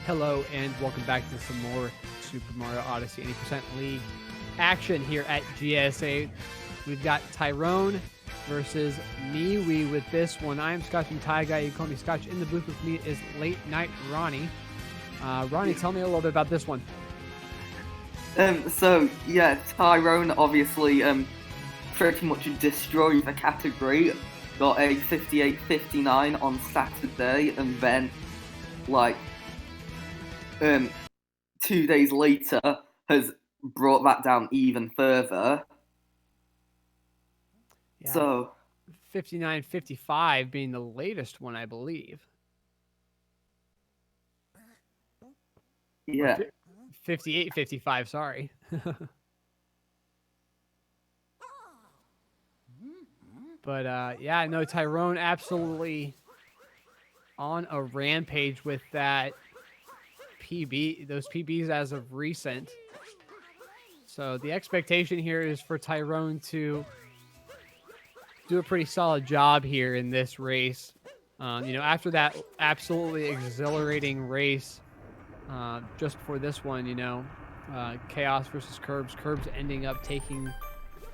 Hello and welcome back to some more Super Mario Odyssey 80% League action here at GSA. We've got TYRN versus MiiWii with this one. I am Scotch and Ty Guy. You call me Scotch. In the booth with me is Late Night Ronnie. Ronnie, tell me a little bit about this one. TYRN obviously pretty much destroyed the category. Got a 58-59 on Saturday, and then 2 days later has brought that down even further. Yeah, so 59-55 being the latest one, I believe. Yeah. 58-55, sorry. But TYRN absolutely on a rampage with that PB, those PBs as of recent. So the expectation here is for TYRN to do a pretty solid job here in this race. After that absolutely exhilarating race just before this one, Chaos versus Curbs. Curbs ending up taking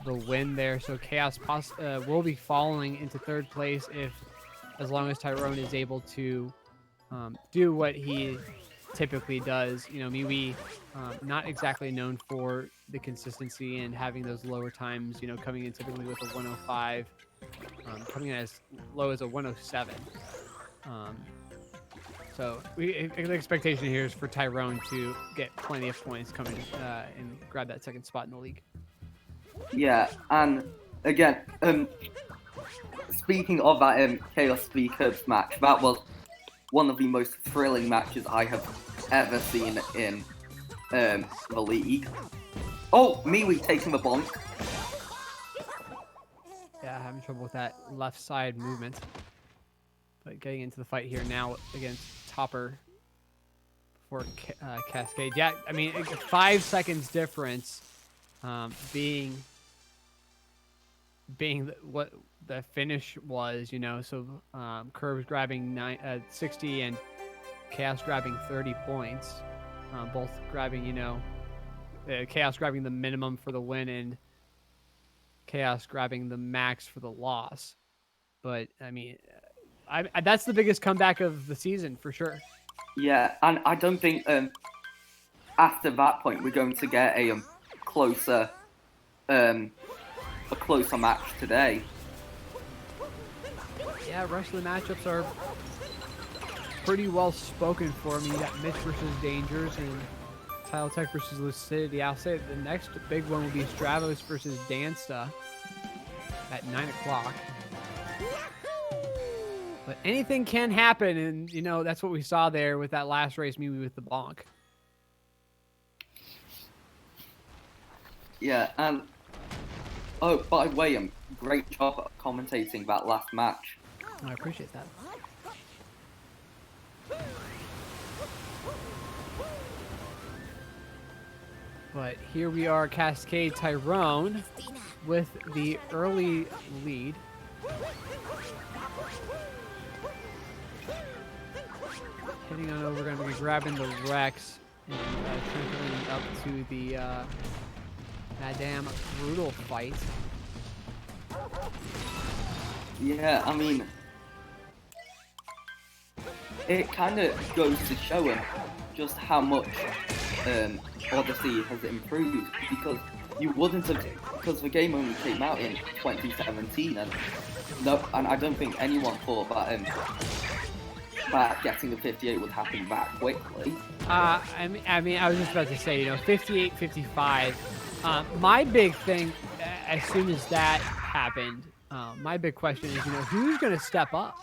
the win there. So Chaos will be falling into third place as long as TYRN is able to do what he typically does. MiiWii, not exactly known for the consistency and having those lower times, coming in typically with a 105, coming in as low as a 107. So the expectation here is for TYRN to get plenty of points coming and grab that second spot in the league. Yeah, and again, speaking of that Chaos v Curbs match, that was one of the most thrilling matches I have ever seen in the league. Oh, MiiWii taking the bonk. Yeah, having trouble with that left side movement. But getting into the fight here now against Topper for Cascade. Yeah, I mean, 5 seconds difference being what the finish was, so Curbs grabbing 60 and Chaos grabbing 30 points, both grabbing, Chaos grabbing the minimum for the win and Chaos grabbing the max for the loss. But I mean, that's the biggest comeback of the season for sure. Yeah, and I don't think after that point we're going to get a closer match today. Yeah, rest of the matchups are pretty well spoken for. I mean, you got Mitch versus Dangers and Tile Tech versus Lucidity. I'll say the next big one will be Stravos versus Dansta at 9 o'clock. But anything can happen, and that's what we saw there with that last race, MiiWii with the bonk. Yeah, and oh, by the way, great job at commentating that last match. I appreciate that. But here we are, Cascade TYRN with the early lead. Heading on over, going to be grabbing the Rex and translating up to the Madame Brutal fight. Yeah, I mean, it kind of goes to show him just how much Odyssey has improved, because you wouldn't have, because the game only came out in 2017, and I don't think anyone thought that getting the 58 would happen that quickly. I was just about to say, 58-55. My big thing, as soon as that happened, my big question is, who's going to step up?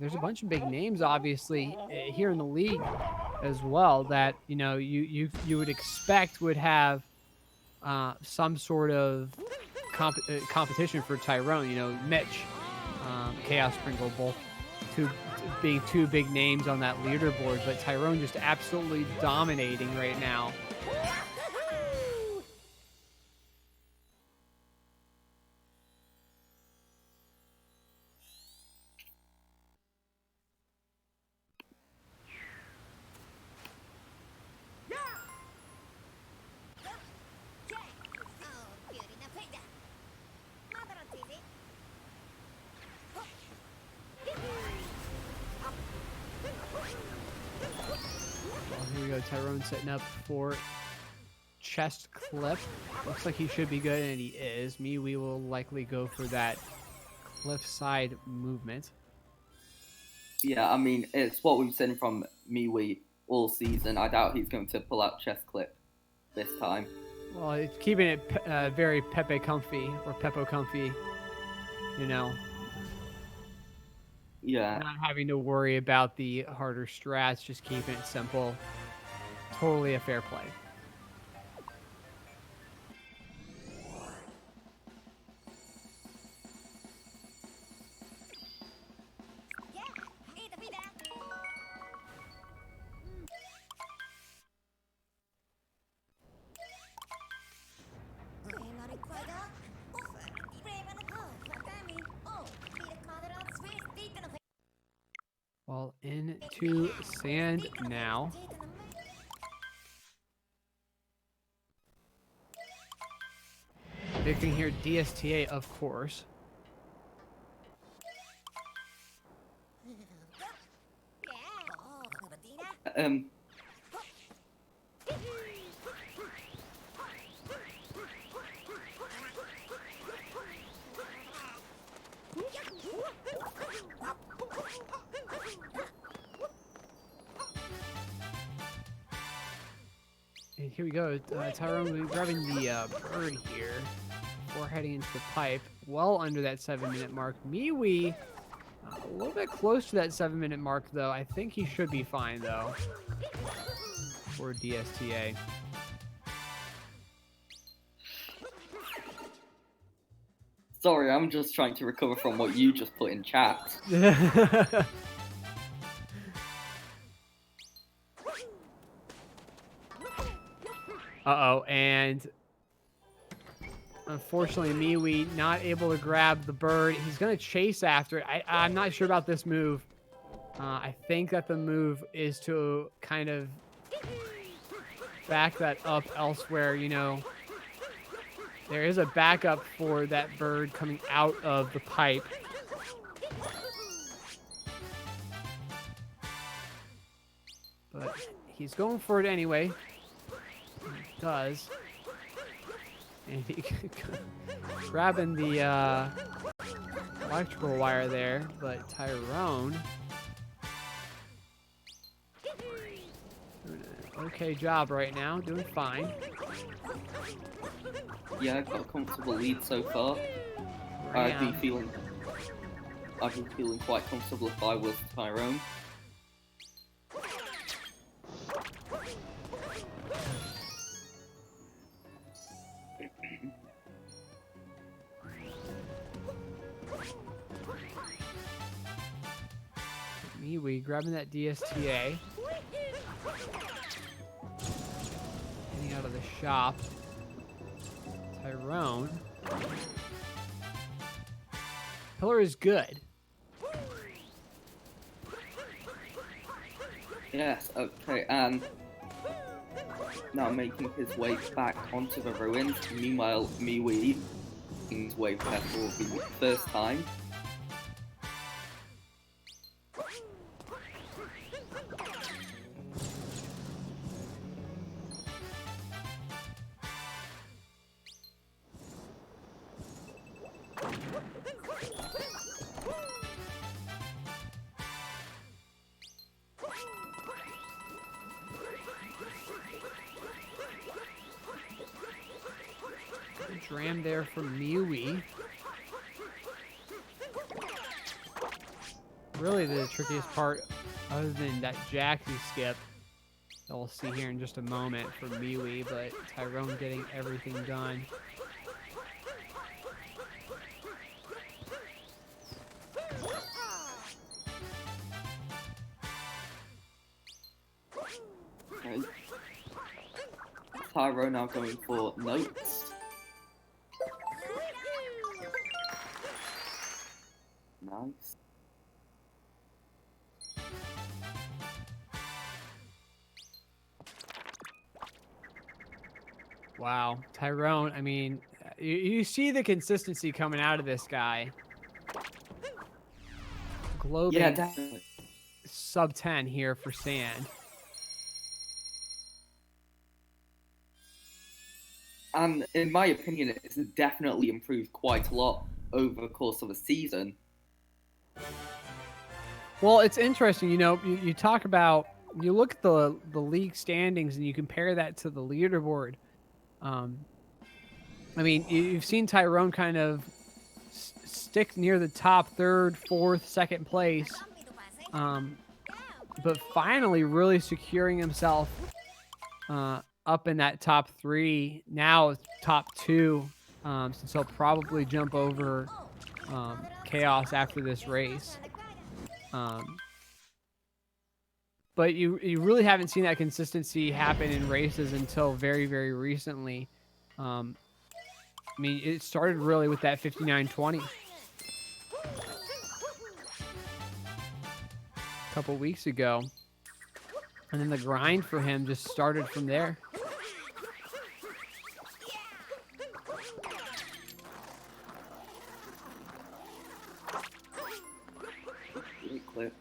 There's a bunch of big names, obviously, here in the league as well that you would expect would have some sort of competition for TYRN. Mitch, Chaos Sprinkle, both being two big names on that leaderboard, but TYRN just absolutely dominating right now. Here we go. Tyrone setting up for chest clip. Looks like he should be good, and he is. MiiWii will likely go for that cliffside movement. Yeah, I mean, it's what we've seen from MiiWii all season. I doubt he's going to pull out chest clip this time. Well, it's keeping it very Pepe comfy, or Peppo comfy, you know. Yeah. Not having to worry about the harder strats, just keeping it simple. Totally a fair play. Well, into sand now. Big thing here, DSTA, of course. And here we go. Tyrone will be grabbing the bird here before heading into the pipe. Well under that 7-minute mark. MiiWii, a little bit close to that 7-minute mark, though. I think he should be fine, though, for DSTA. Sorry, I'm just trying to recover from what you just put in chat. Uh-oh, and unfortunately, MiiWii not able to grab the bird. He's going to chase after it. I'm not sure about this move. I think that the move is to kind of back that up elsewhere, you know. There is a backup for that bird coming out of the pipe. But he's going for it anyway. He does. And he grabbing the electrical wire there, but Tyrone doing an okay job right now, doing fine. Yeah, got a comfortable lead so far. I'd be feeling quite comfortable if I was Tyrone. MiiWii grabbing that DSTA. Getting out of the shop. Tyrone. Pillar is good. Yes, okay, and now making his way back onto the ruins. Meanwhile, MiiWii making his way back for the first time. Dram there from MiiWii. Really the trickiest part, other than that Jaxie skip, that we'll see here in just a moment for MiiWii, but Tyrone getting everything done. Okay. Tyrone now going for notes. Nice. Wow, Tyrone, I mean, you see the consistency coming out of this guy. Globing Yeah, definitely. sub 10 here for sand. And in my opinion, it's definitely improved quite a lot over the course of a season. Well, it's interesting, you talk about, you look at the league standings and you compare that to the leaderboard. I mean, you've seen Tyrone kind of stick near the top third, fourth, second place, but finally really securing himself up in that top three. Now top two, since he'll probably jump over Chaos after this race. But you really haven't seen that consistency happen in races until very, very recently. I mean, it started really with that 59-20 a couple weeks ago. And then the grind for him just started from there. Great clip.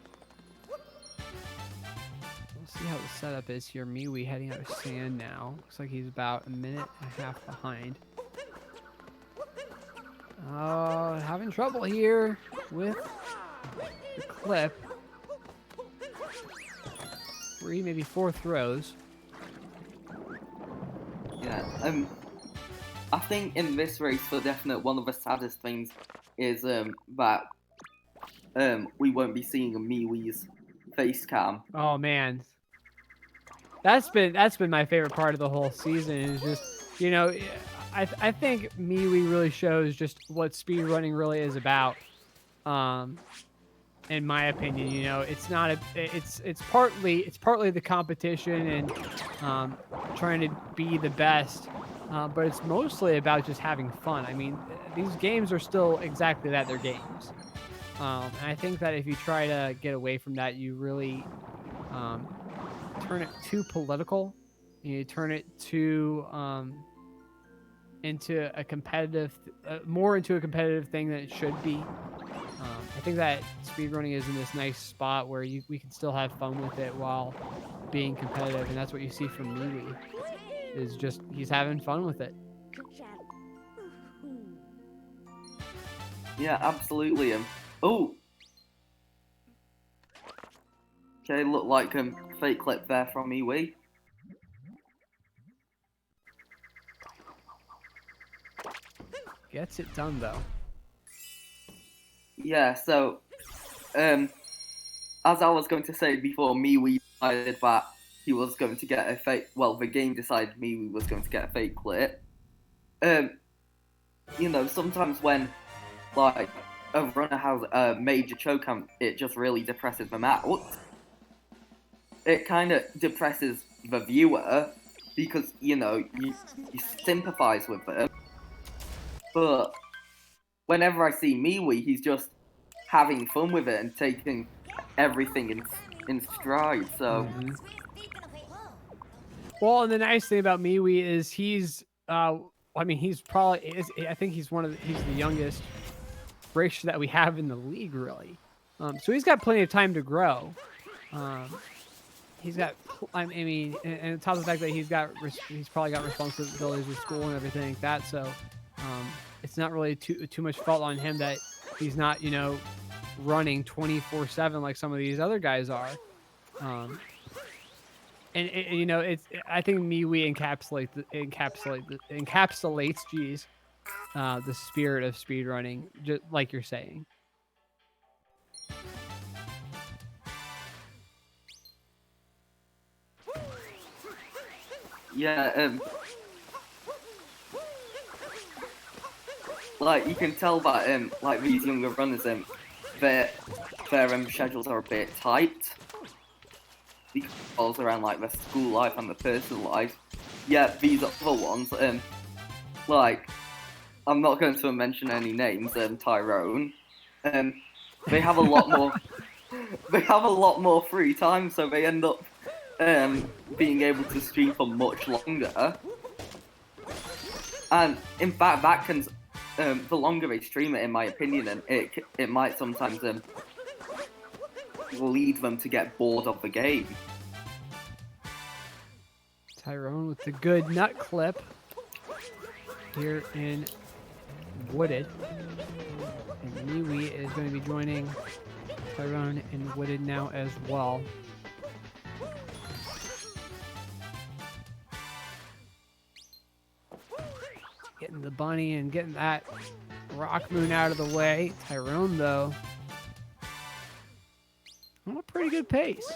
See how the setup is here. MiiWii heading out of sand now. Looks like he's about a minute and a half behind. Having trouble here with the clip. 3, maybe 4 throws. Yeah, I think in this race, for definite, one of the saddest things is that we won't be seeing a MiiWii's face cam. Oh man, that's been my favorite part of the whole season. Is just, I think MiiWii really shows just what speedrunning really is about. In my opinion, it's not it's partly the competition and trying to be the best, but it's mostly about just having fun. I mean, these games are still exactly that, they're games. And I think that if you try to get away from that, you really turn it too political. You turn it too into a competitive, more into a competitive thing than it should be. I think that speedrunning is in this nice spot where we can still have fun with it while being competitive, and that's what you see from MiiWii. Is just he's having fun with it. Yeah, absolutely. Oh. Okay, look like fake clip there from MiiWii. Gets it done though. Yeah, so as I was going to say before, MiiWii decided that he was going to get a fake. Well, the game decided MiiWii was going to get a fake clip. Sometimes when like a runner has a major choke count, it just really depresses them out. It kind of depresses the viewer because you sympathize with them. But whenever I see MiiWii, he's just having fun with it and taking everything in stride. So. Mm-hmm. Well, and the nice thing about MiiWii is he's he's probably I think he's he's the youngest racer that we have in the league, really. So he's got plenty of time to grow. He's got, and on top of the fact that he's probably got responsibilities with school and everything like that. So it's not really too much fault on him that he's not running 24/7 like some of these other guys are. I think MiiWii encapsulates the spirit of speedrunning, just like you're saying. Yeah, like you can tell that like these younger runners their schedules are a bit tight because around like their school life and their personal life. Yeah, these other ones like I'm not going to mention any names. Tyrone, they have a lot more. They have a lot more free time, so they end up being able to stream for much longer. And in fact, that can the longer they stream it, in my opinion, it might sometimes lead them to get bored of the game. Tyrone with the good nut clip. here in Wooded. And MiiWii is going to be joining Tyrone in Wooded now as well. Getting the bunny and getting that rock moon out of the way. Tyrone, though, on a pretty good pace.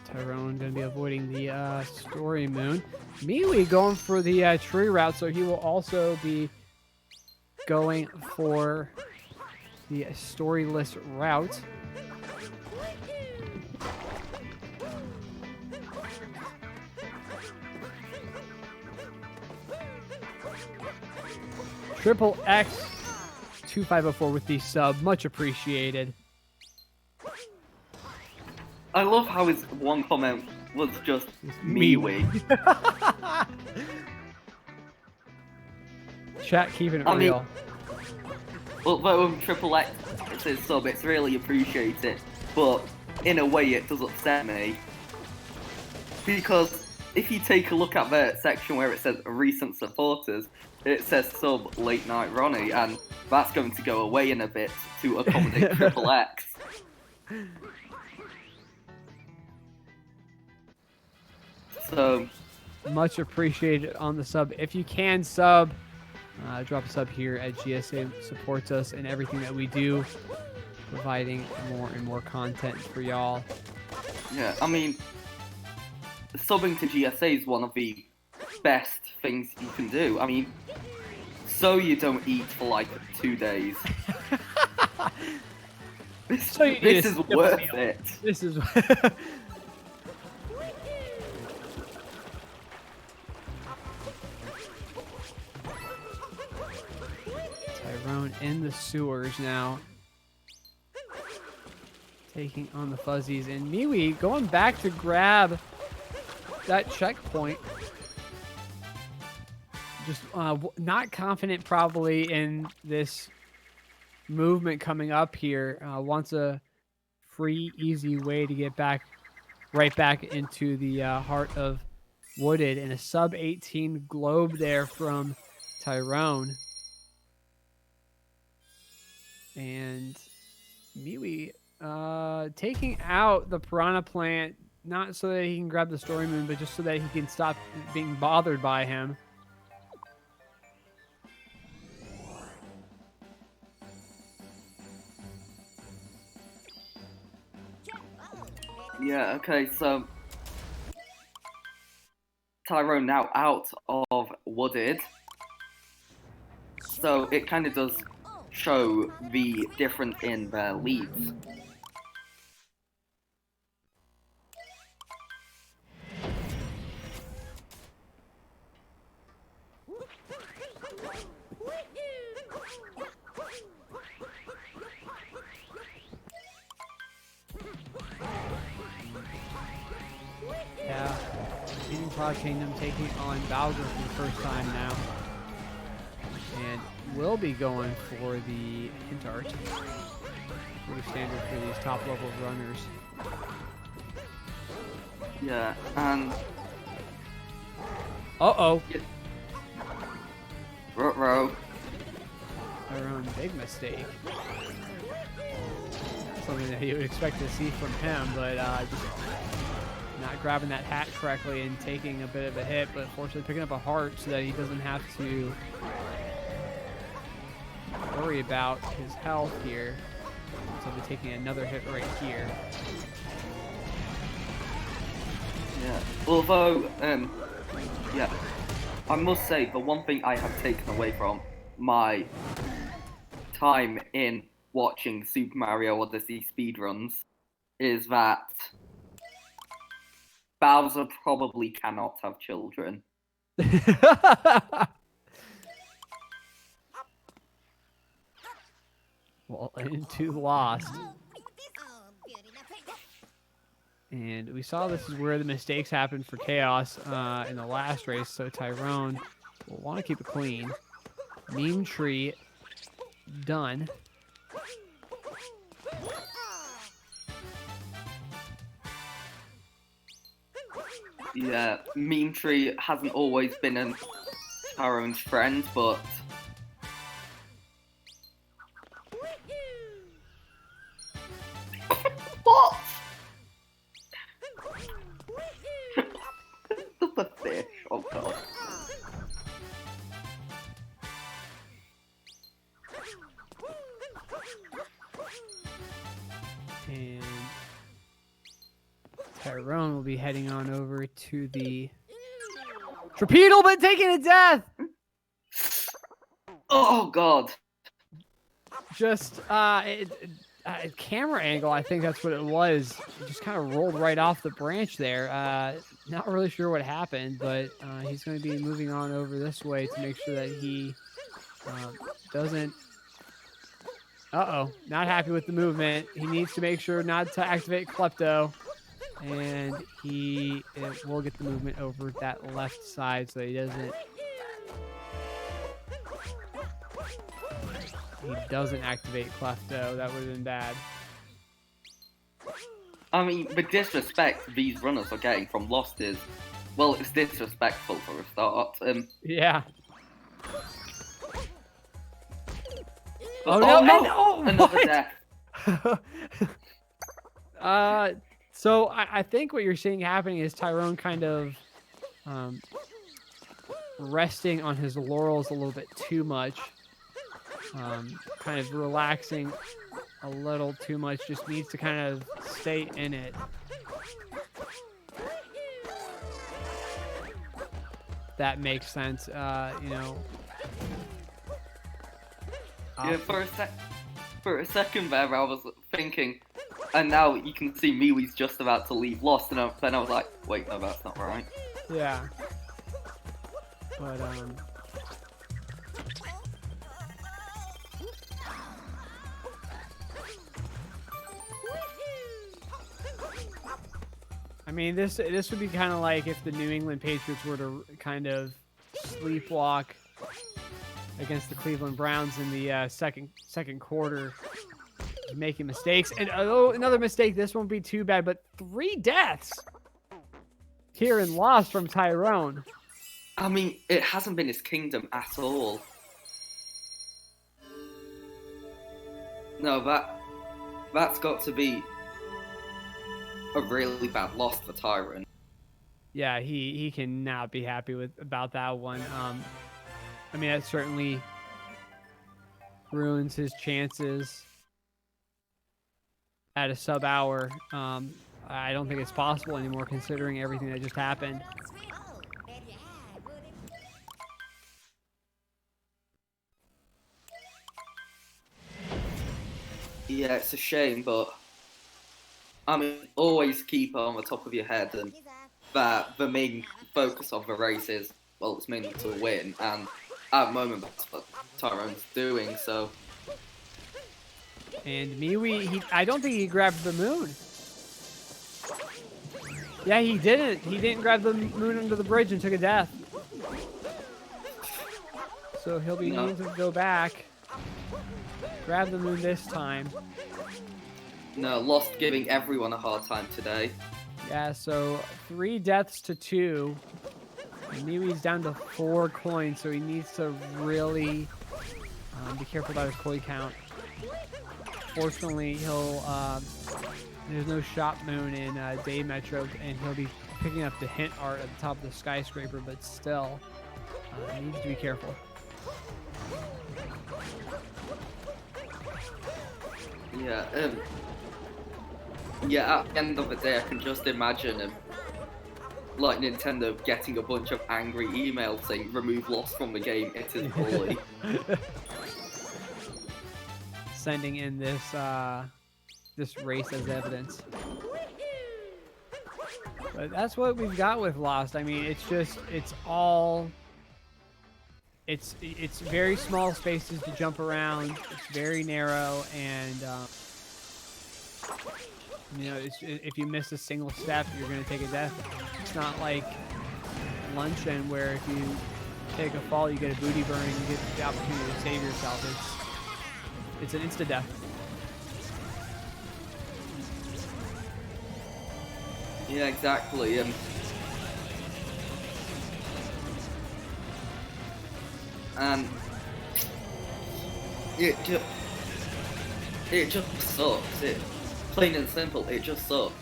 Tyrone going to be avoiding the story moon. MiiWii going for the tree route, so he will also be going for the storyless route. Triple X 2504 with the sub, much appreciated. I love how his one comment was just MiiWii. Chat keeping it real. Well, with Triple X says sub, it's really appreciated, but in a way it does upset me. Because if you take a look at the section where it says recent supporters, it says sub Late Night Ronnie, and that's going to go away in a bit to accommodate Triple X. So much appreciated on the sub. If you can sub, drop a sub here at GSA. Supports us in everything that we do, providing more and more content for y'all. Yeah, I mean, subbing to GSA is one of the best things you can do. I mean, so you don't eat for like 2 days. This is worth it. This is. Tyrone in the sewers now. Taking on the fuzzies. And MiiWii going back to grab that checkpoint. Just not confident probably in this movement coming up here. Wants a free, easy way to get back, right back into the heart of Wooded. And a sub 18 globe there from Tyrone. And MiiWii taking out the Piranha Plant, not so that he can grab the story moon, but just so that he can stop being bothered by him. Yeah, okay, so Tyrone now out of Wooded. So it kind of does show the difference in their leads. Yeah, Luncheon Kingdom taking on Bowser for the first time now. And will be going for the hint art. Pretty standard for these top level runners. Yeah, and uh-oh. Ruh-roh. Our own big mistake. Something that you would expect to see from him, but just not grabbing that hat correctly and taking a bit of a hit, but fortunately picking up a heart so that he doesn't have to worry about his health here. So he'll be taking another hit right here. Yeah, although, yeah, I must say the one thing I have taken away from my time in watching Super Mario Odyssey speedruns is that Bowser probably cannot have children. Well, into Lost. And we saw this is where the mistakes happened for Chaos in the last race, so Tyrone will want to keep it clean. Meme tree done. Yeah, Meme Tree hasn't always been Tyrone's friend, but what? The fish, oh god. And Tyrone will be heading on over to the torpedo, but taking a death. Oh god. Just camera angle, I think that's what it was. It just kind of rolled right off the branch there. Not really sure what happened, but he's going to be moving on over this way to make sure that he doesn't. Uh-oh, not happy with the movement. He needs to make sure not to activate Klepto. And he will get the movement over that left side so he doesn't. He doesn't activate Klepto. That would have been bad. I mean, the disrespect these runners are getting from Lost is, well, it's disrespectful for a start. Yeah. Oh no! no! Another death. So I think what you're seeing happening is Tyrone kind of resting on his laurels a little bit too much. Kind of relaxing a little too much. Just needs to kind of stay in it. That makes sense. You know. Yeah, for a second there, I was thinking, and now you can see MiiWii's just about to leave Lost, and then I was like, wait, no, that's not right. Yeah. But I mean, this would be kind of like if the New England Patriots were to kind of sleepwalk against the Cleveland Browns in the second quarter, making mistakes. And another mistake. This won't be too bad, but 3 deaths here in Lost from Tyrone. I mean, it hasn't been his kingdom at all. No, that's got to be a really bad loss for Tyrone. Yeah, he cannot be happy about that one. I mean, that certainly ruins his chances at a sub-hour. I don't think it's possible anymore considering everything that just happened. Yeah, it's a shame, but I mean, always keep on the top of your head, and that the main focus of the race is, well, it's mainly to win, and at the moment that's what Tyrone's doing, so. And MiiWii, I don't think he grabbed the moon. Yeah, he didn't. He didn't grab the moon under the bridge and took a death. So he'll be needing to go back, grab the moon this time. No, Lost giving everyone a hard time today. Yeah, so 3 deaths to 2. And MiiWii's down to 4 coins, so he needs to really be careful about his coin count. Fortunately, there's no shop moon in Day Metro, and he'll be picking up the hint art at the top of the skyscraper, but still, he needs to be careful. Yeah, yeah, at the end of the day, I can just imagine him, like Nintendo, getting a bunch of angry emails saying, remove Lost from the game, it is bully. Sending in this this race as evidence. But that's what we've got with Lost. I mean, it's all it's very small spaces to jump around. It's very narrow, and you know, if you miss a single step, you're gonna take a death. It's not like Luncheon where if you take a fall, you get a booty burn, and you get the opportunity to save yourself. It's an insta death. Yeah, exactly. It just sucks. It plain and simple. It just sucks.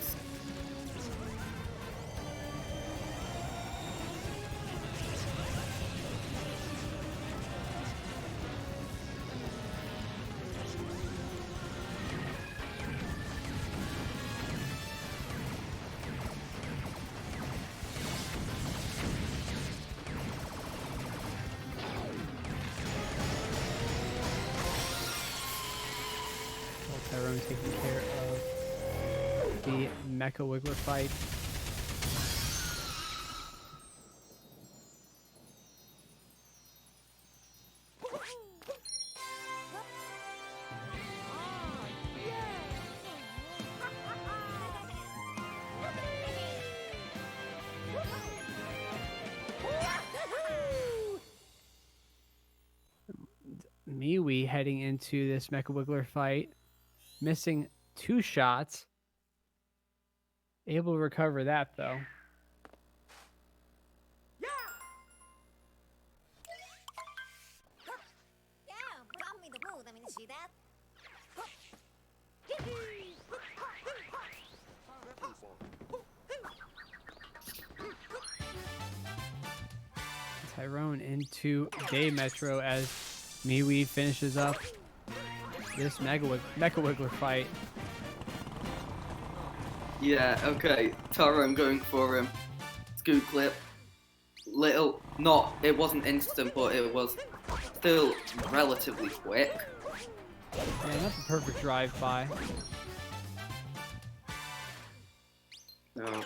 TYRN taking care of the Mecha Wiggler fight. MiiWii heading into this Mecha Wiggler fight, missing 2 shots. Able to recover that though. TYRN into Day Metro as MiiWii finishes up this Mecha Wiggler fight. Yeah, okay. TYRN going for him. Scoop clip. It wasn't instant, but it was still relatively quick. Yeah, not the perfect drive-by. No.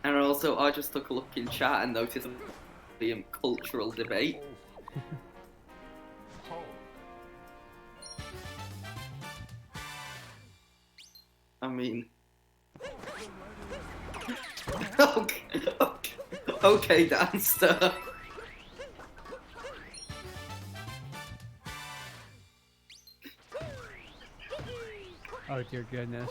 And also, I just took a look in chat and noticed the cultural debate. I mean... okay, Danster. Oh dear goodness.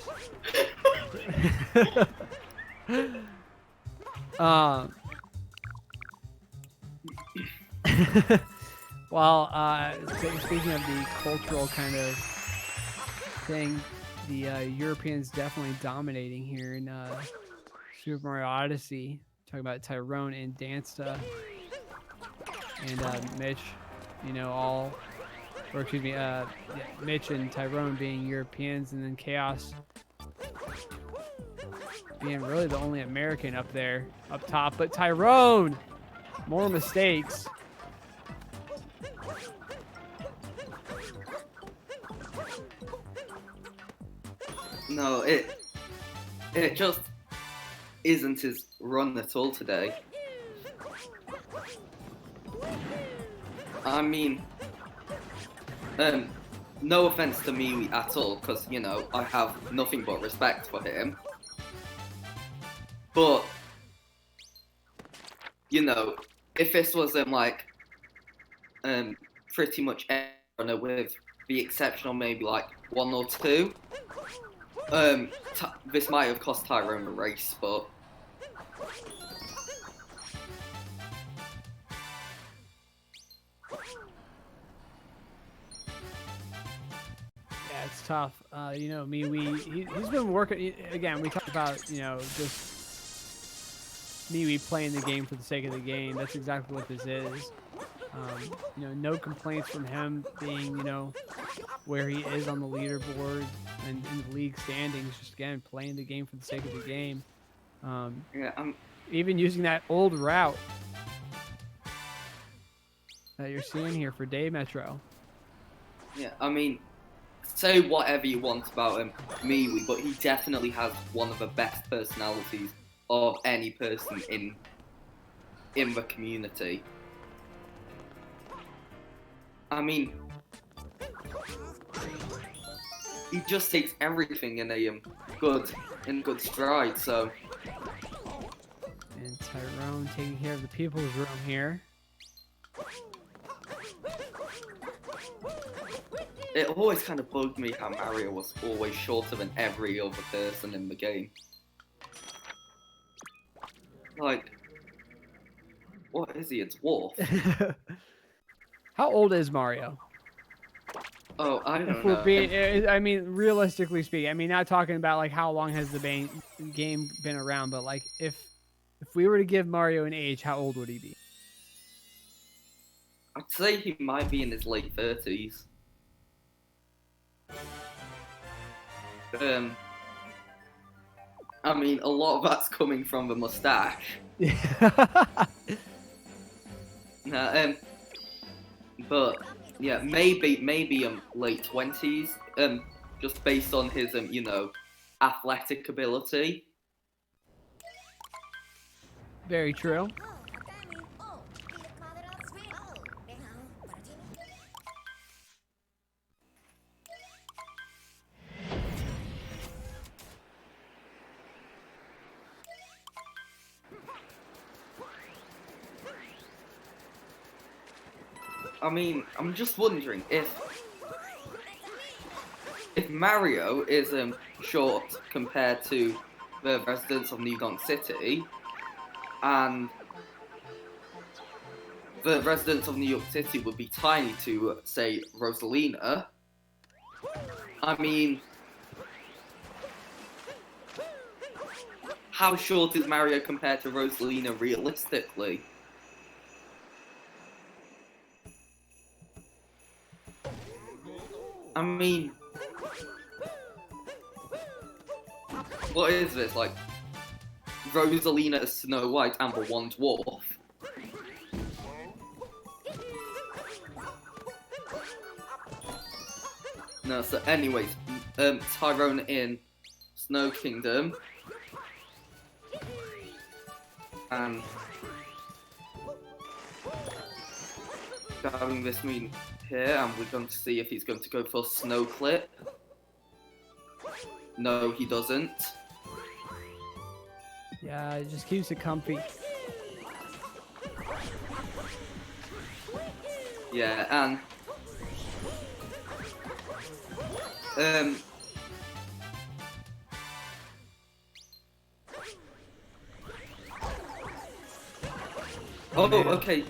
Well, speaking of the cultural kind of thing, the Europeans definitely dominating here in Super Mario Odyssey. Talking about TYRN and Dansta and Mitch, you know, Mitch and TYRN being Europeans, and then Chaos being really the only American up top. But TYRN, more mistakes. No, it just isn't his run at all today. I mean, no offense to MiiWii at all, because, you know, I have nothing but respect for him. But, you know, if this was, pretty much every runner with the exception of maybe, like, 1 or 2, this might have cost TYRN a race, but... Yeah, it's tough. You know, MiiWii, he's been working, again, we talked about, you know, just MiiWii playing the game for the sake of the game. That's exactly what this is. You know, no complaints from him being, you know, where he is on the leaderboard and in the league standings, just again, playing the game for the sake of the game. Yeah, even using that old route that you're seeing here for Day Metro. Yeah, I mean, say whatever you want about MiiWii, but he definitely has one of the best personalities of any person in the community. I mean, he just takes everything in a good stride. So. And Tyrone taking care of the people's room here. It always kind of bugged me how Mario was always shorter than every other person in the game. Like, what is he? A dwarf? How old is Mario? Oh, I If don't we're know. being, I mean, realistically speaking, I mean, not talking about like how long has the game been around, but like if we were to give Mario an age, how old would he be? I'd say he might be in his late 30s. I mean, a lot of that's coming from the mustache. But yeah, maybe late 20s. Just based on his you know, athletic ability. Very true. I mean, I'm just wondering if Mario is short compared to the residents of New Donk City, and the residents of New York City would be tiny to, say, Rosalina. I mean, how short is Mario compared to Rosalina realistically? I mean, what is this, like, Rosalina is Snow White and the one dwarf? No, so anyways, Tyrone in Snow Kingdom. And grabbing this moon here, and we're going to see if he's going to go for Snow Clip. No, he doesn't. Yeah, it just keeps it comfy. Yeah, and oh, okay.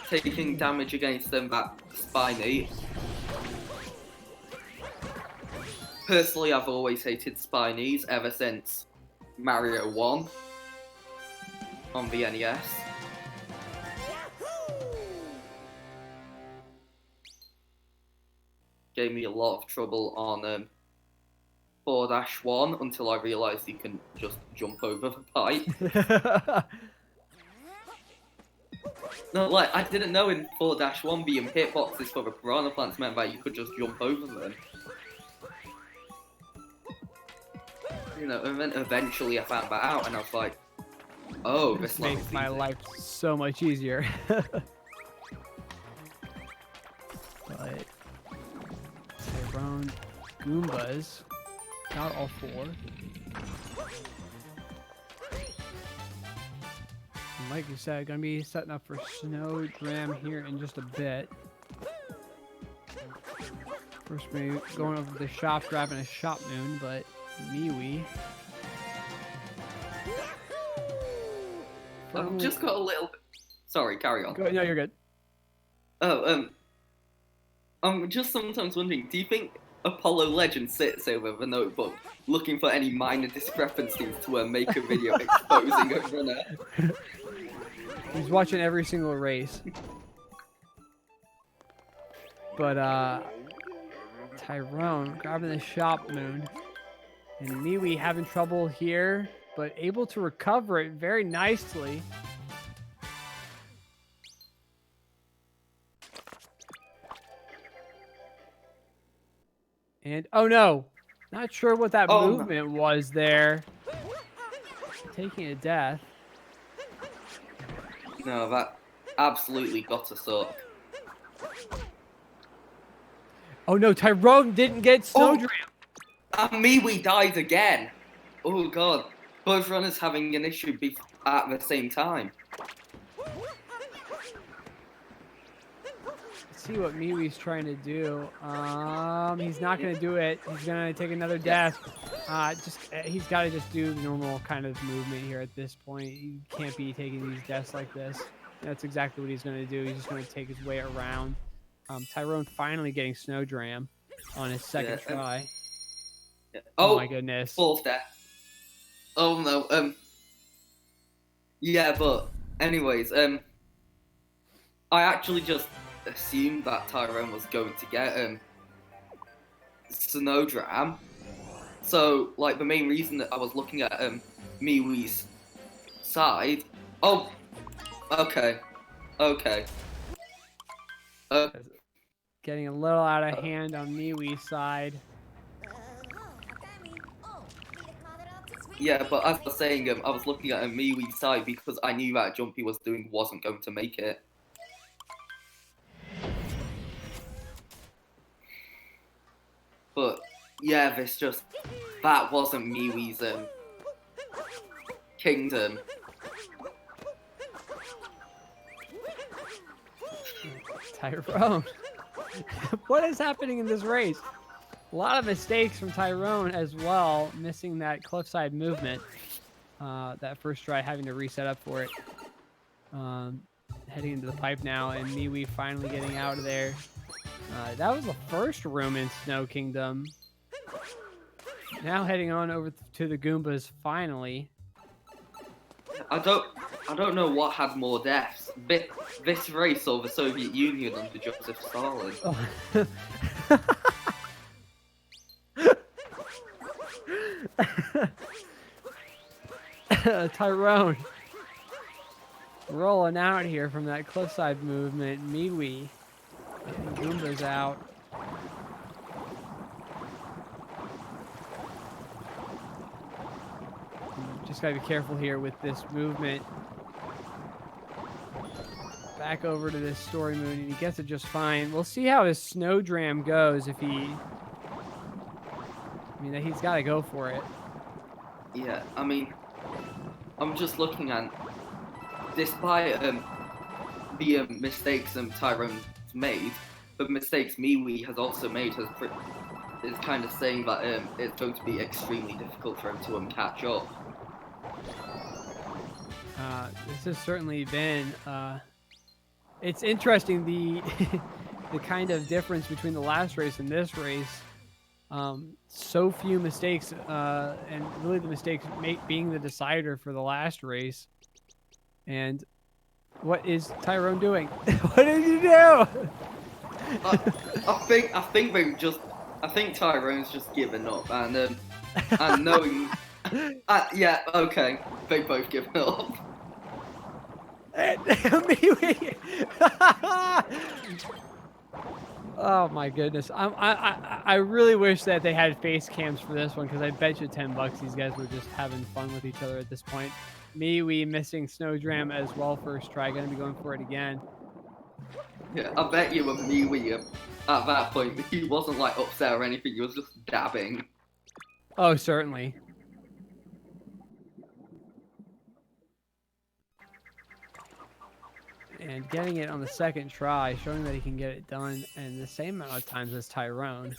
Taking damage against them, that Spiny. Personally, I've always hated Spinies ever since Mario 1 on the NES. Gave me a lot of trouble on 4-1 until I realised you can just jump over the pipe. No, like, I didn't know in 4-1 being hitboxes for the piranha plants meant that you could just jump over them. You know, and then eventually I found that out and I was like, oh, this makes my life so much easier. But Tyrone Goombas, not all four. And like you said, gonna be setting up for Snowdram here in just a bit. First, maybe going over to the shop, grabbing a shop moon, but MiiWii. I've just got a little. Sorry, carry on. No, you're good. Oh, I'm just sometimes wondering, do you think Apollo Legend sits over the notebook looking for any minor discrepancies to make a video exposing a runner? He's watching every single race. But, Tyrone grabbing the shop moon. And MiiWii having trouble here, but able to recover it very nicely. And, oh no! Not sure what that movement was there. Taking a death. No, that absolutely got us up. Oh no, Tyrone didn't get Snowdram. And MiiWii died again. Oh god. Both runners having an issue at the same time. Let's see what MiiWii's trying to do. He's not gonna do it. He's gonna take another death. He's got to just do the normal kind of movement here at this point. You can't be taking these deaths like this. That's exactly what he's gonna do. He's just gonna take his way around. Tyrone finally getting Snowdram on his second try. Oh my goodness. Fourth death. Oh no. Yeah, but anyways, I actually just assumed that Tyrone was going to get Snowdram. So, like, the main reason that I was looking at MiiWii's side. Oh, okay. Getting a little out of hand on MiiWii's side. Yeah, but as I was saying, I was looking at MiiWii's side because I knew that jump he was doing wasn't going to make it. But yeah, that wasn't MiiWii's kingdom. Tyrone. What is happening in this race? A lot of mistakes from Tyrone as well, missing that cliffside movement. That first try, having to reset up for it. Heading into the pipe now, and MiiWii finally getting out of there. That was the first room in Snow Kingdom. Now heading on over to the Goombas finally. I don't know what had more deaths, this race or the Soviet Union under Joseph Stalin. Tyrone rolling out here from that cliffside movement. MiiWii getting Goombas out. Just gotta be careful here with this movement. Back over to this story moon, and he gets it just fine. We'll see how his Snowdram goes if he... I mean, he's got to go for it. Yeah, I mean, I'm just looking at... Despite the mistakes Tyrone's made, the mistakes MiiWii has also made is kind of saying that it's going to be extremely difficult for him to catch up. This has certainly been... it's interesting, the the kind of difference between the last race and this race. So few mistakes, and really the mistakes being the decider for the last race. And what is Tyrone doing? What did you do? I think Tyrone's just given up and knowing. Yeah, okay, they both given up. Oh my goodness! I really wish that they had face cams for this one, because I bet you $10 these guys were just having fun with each other at this point. MiiWii missing Snowdram as well first try, gonna be going for it again. Yeah, I bet you with MiiWii at that point he wasn't like upset or anything. He was just dabbing. Oh, certainly. And getting it on the second try, showing that he can get it done in the same amount of times as Tyrone.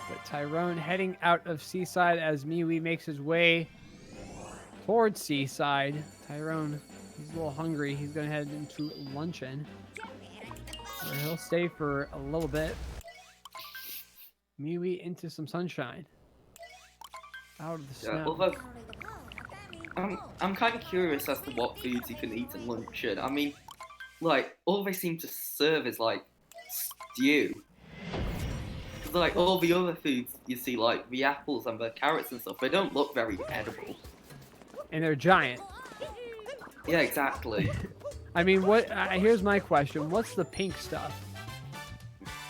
But Tyrone heading out of Seaside as MiiWii makes his way towards Seaside. Tyrone, he's a little hungry. He's going to head into Luncheon, where he'll stay for a little bit. MiiWii into some sunshine. Out of the snow. Although, I'm kind of curious as to what foods you can eat in Luncheon. I mean, like, all they seem to serve is, like, stew. Like, all the other foods you see, like, the apples and the carrots and stuff, they don't look very edible. And they're giant. Yeah, exactly. I mean, what? Here's my question. What's the pink stuff?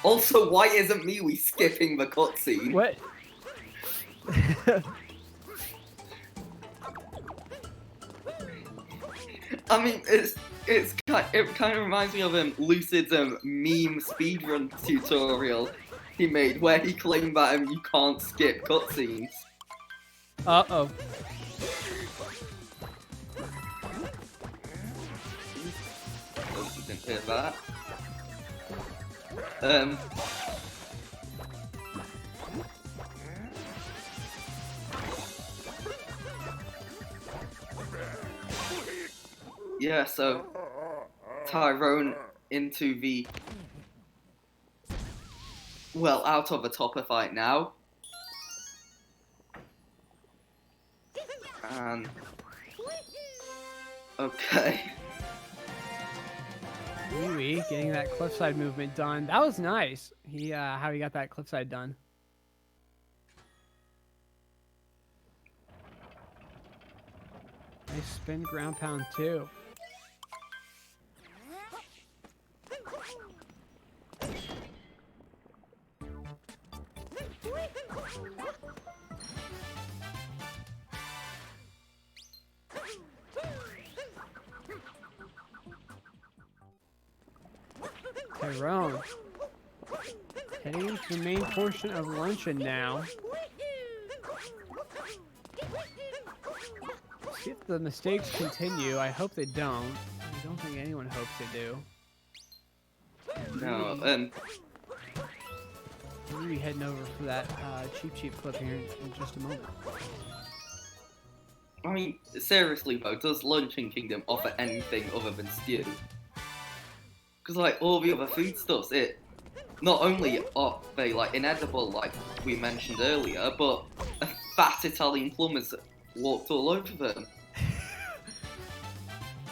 Also, why isn't MiiWii skipping the cutscene? What? I mean, it kind of reminds me of Lucid's meme speedrun tutorial he made, where he claimed that you can't skip cutscenes. Uh-oh. Didn't hear that. Yeah, so Tyrone into the out of a topper fight now. And okay. MiiWii getting that cliffside movement done. That was nice. How he got that cliffside done. Nice spin ground pound too. Tyrone heading into the main portion of Luncheon now. See if the mistakes continue. I hope they don't. I don't think anyone hopes they do. No, We'll be heading over for that cheap clip here in just a moment. I mean, seriously though, does Luncheon Kingdom offer anything other than stew? Because like all the other foodstuffs, it not only are they like inedible, like we mentioned earlier, but a fat Italian plumber's walked all over them.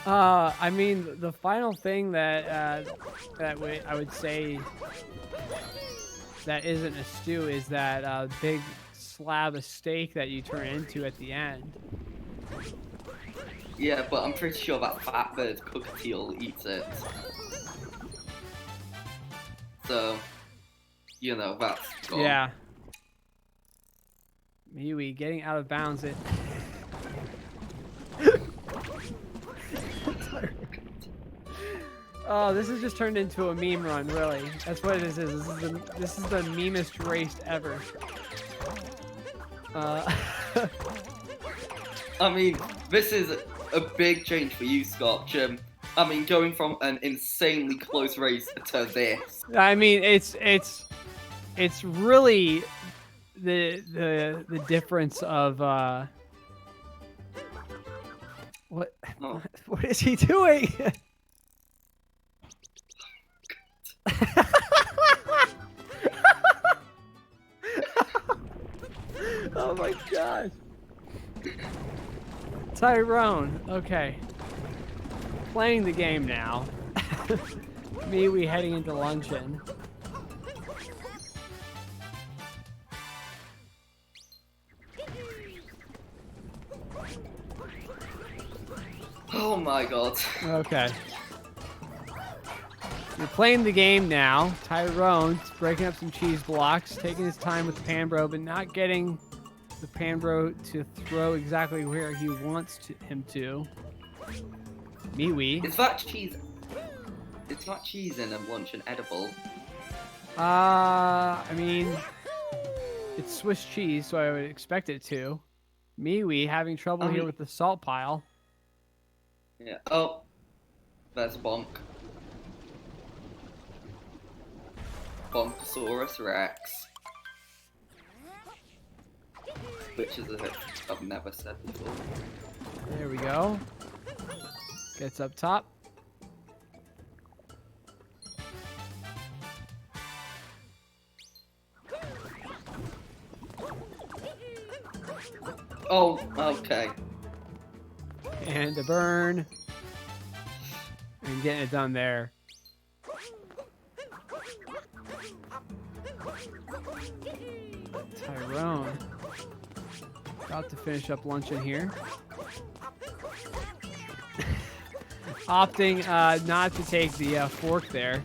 I mean, the final thing that I would say that isn't a stew is that big slab of steak that you turn into at the end. Yeah, but I'm pretty sure that fat bird cockatiel eats it. So, you know, that's gone. Yeah. MiiWii getting out of bounds it. Oh, this has just turned into a meme run, really. That's what this is. This is the memest race ever. I mean, this is a big change for you, Scotch. I mean, going from an insanely close race to this. I mean, it's really the difference of what Oh. what is he doing? Oh my gosh. Tyrone, okay. Playing the game now. MiiWii heading into Luncheon. Oh my god. Okay. You're playing the game now. Tyrone's breaking up some cheese blocks, taking his time with the Panbro, but not getting the Panbro to throw exactly where he wants him to. MiiWii. Is that cheese? It's not cheese in a Luncheon edible. I mean, it's Swiss cheese, so I would expect it to. MiiWii having trouble here with the salt pile. Yeah. Oh, there's Bonk. Bonkosaurus Rex. Which is a hit I've never said before. There we go. Gets up top. Oh, okay. And a burn. And getting it done there. Tyrone. About to finish up Luncheon here. Opting not to take the fork there.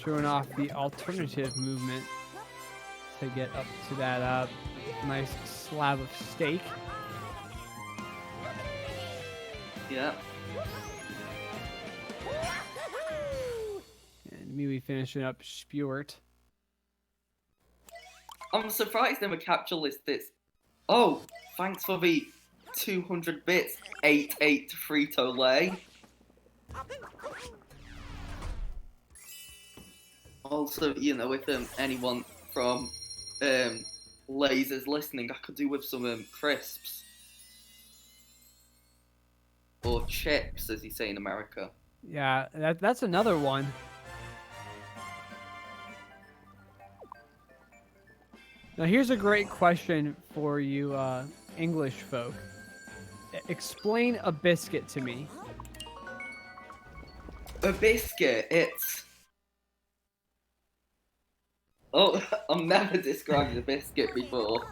showing off the alternative movement to get up to that nice slab of steak. Yeah. And MiiWii finishing up Spewert. I'm surprised they were capture listed. Oh, thanks for the 200 bits, 8-8 Frito-Lay. Also, you know, if anyone from Lay's is listening, I could do with some crisps. Or chips, as you say in America. Yeah, that's another one. Now here's a great question for you English folk. Explain a biscuit to me. A biscuit, it's... Oh, I've never described a biscuit before.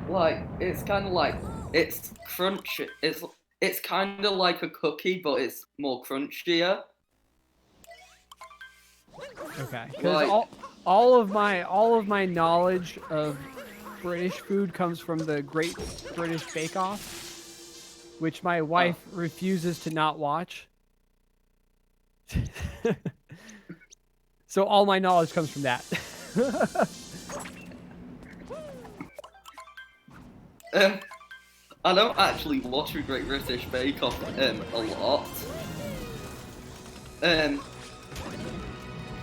Like, it's kind of like, it's crunchy. It's kind of like a cookie, but it's more crunchier. Okay, because all of my knowledge of British food comes from the Great British Bake Off, which my wife refuses to not watch. So all my knowledge comes from that. I don't actually watch the Great British Bake Off a lot.